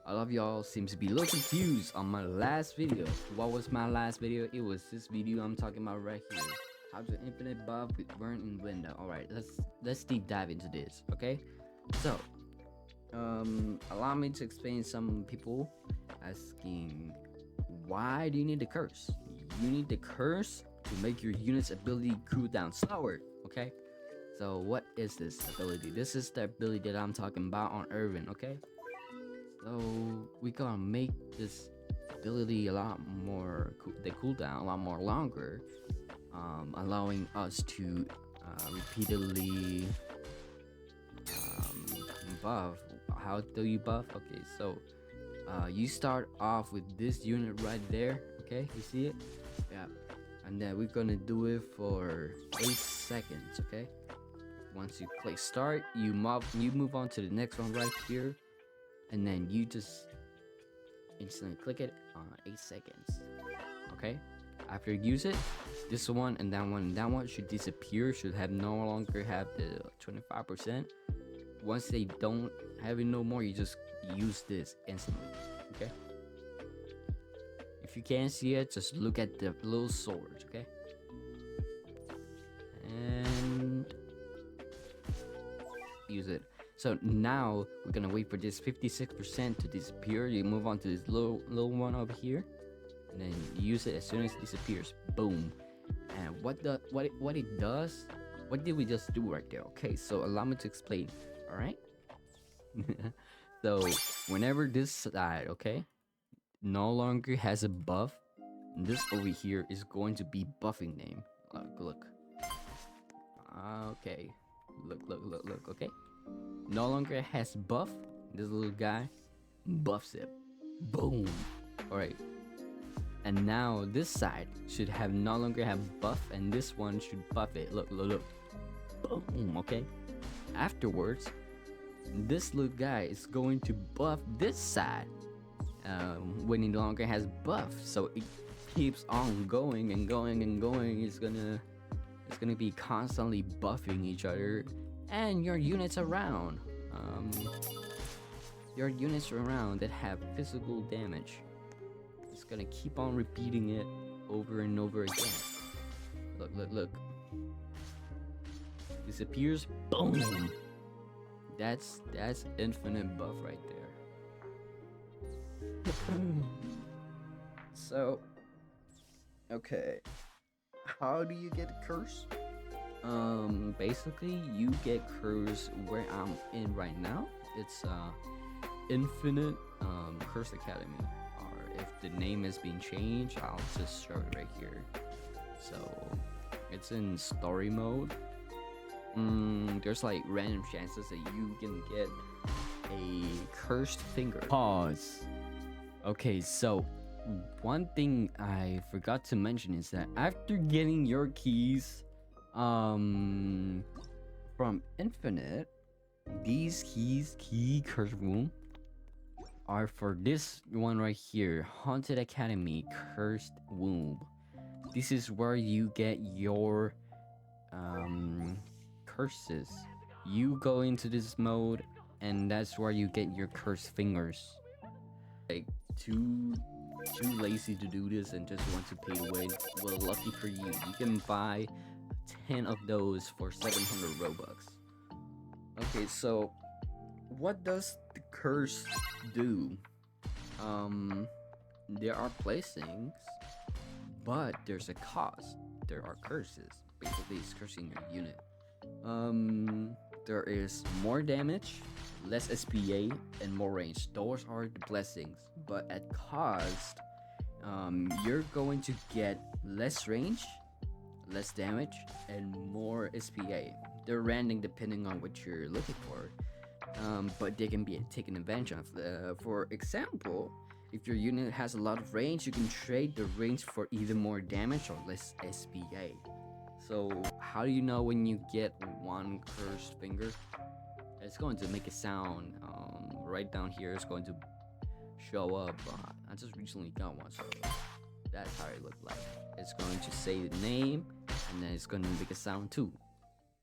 A lot of y'all seems to be a little confused on my last video. What was my last video? It was this video I'm talking about right here. How to infinite buff with burn in window. Alright, let's deep dive into this, okay? So allow me to explain. Some people asking, why do you need the curse? You need the curse to make your unit's ability cool down slower, okay? So what is this ability? This is the ability that I'm talking about on Erwin, okay? So we gonna make this ability a lot more the cooldown a lot more longer, allowing us to repeatedly buff. How do you buff? Okay, so you start off with this unit right there, okay? You see it? Yeah. And then we're gonna do it for 8 seconds, okay? Once you click start, you move on to the next one right here, and then you just instantly click it on 8 seconds, okay? After you use it, this one and that one should disappear, should have no longer have the 25%. Once they don't have it no more, you just use this instantly, okay? If you can't see it, just look at the little swords, okay? And use it. So now we're gonna wait for this 56% to disappear. You move on to this little one over here, and then you use it as soon as it disappears. Boom. And what it does? What did we just do right there? Okay, so allow me to explain. All right. So whenever this side, okay, no longer has a buff, this over here is going to be buffing name. Look. Okay. Look. Okay. No longer has buff. This little guy buffs it. Boom. All right. And now this side should have no longer have buff, and this one should buff it. Look. Boom. Okay. Afterwards, this little guy is going to buff this side when it no longer has buff. So it keeps on going and going and going. It's gonna be constantly buffing each other and your units around. Your units around that have physical damage. It's gonna keep on repeating it over and over again. Look. Disappears. Boom. That's infinite buff right there. So, okay, how do you get curse? Basically you get curse where I'm in right now. It's infinite curse academy, or if the name has been changed, I'll just show it right here. So it's in story mode. There's like random chances that you can get a cursed finger. Pause. Okay, so one thing I forgot to mention is that after getting your keys from Infinite, these key curse room, are for this one right here, Haunted Academy Cursed Womb. This is where you get your curses. You go into this mode, and that's where you get your cursed fingers. Like too lazy to do this and just want to pay the way. Well, lucky for you, you can buy 10 of those for 700 Robux. Okay, so what does the curse do? There are placings, but there's a cost. There are curses. Basically, it's cursing your unit. There is more damage, less SPA, and more range. Those are the blessings, but at cost, you're going to get less range, less damage, and more SPA. They're random depending on what you're looking for, but they can be taken advantage of. For example, if your unit has a lot of range, you can trade the range for either more damage or less SPA. So how do you know when you get one cursed finger? It's going to make a sound right down here. It's going to show up. I just recently got one, so that's how it looked like. It's going to say the name, and then it's going to make a sound too.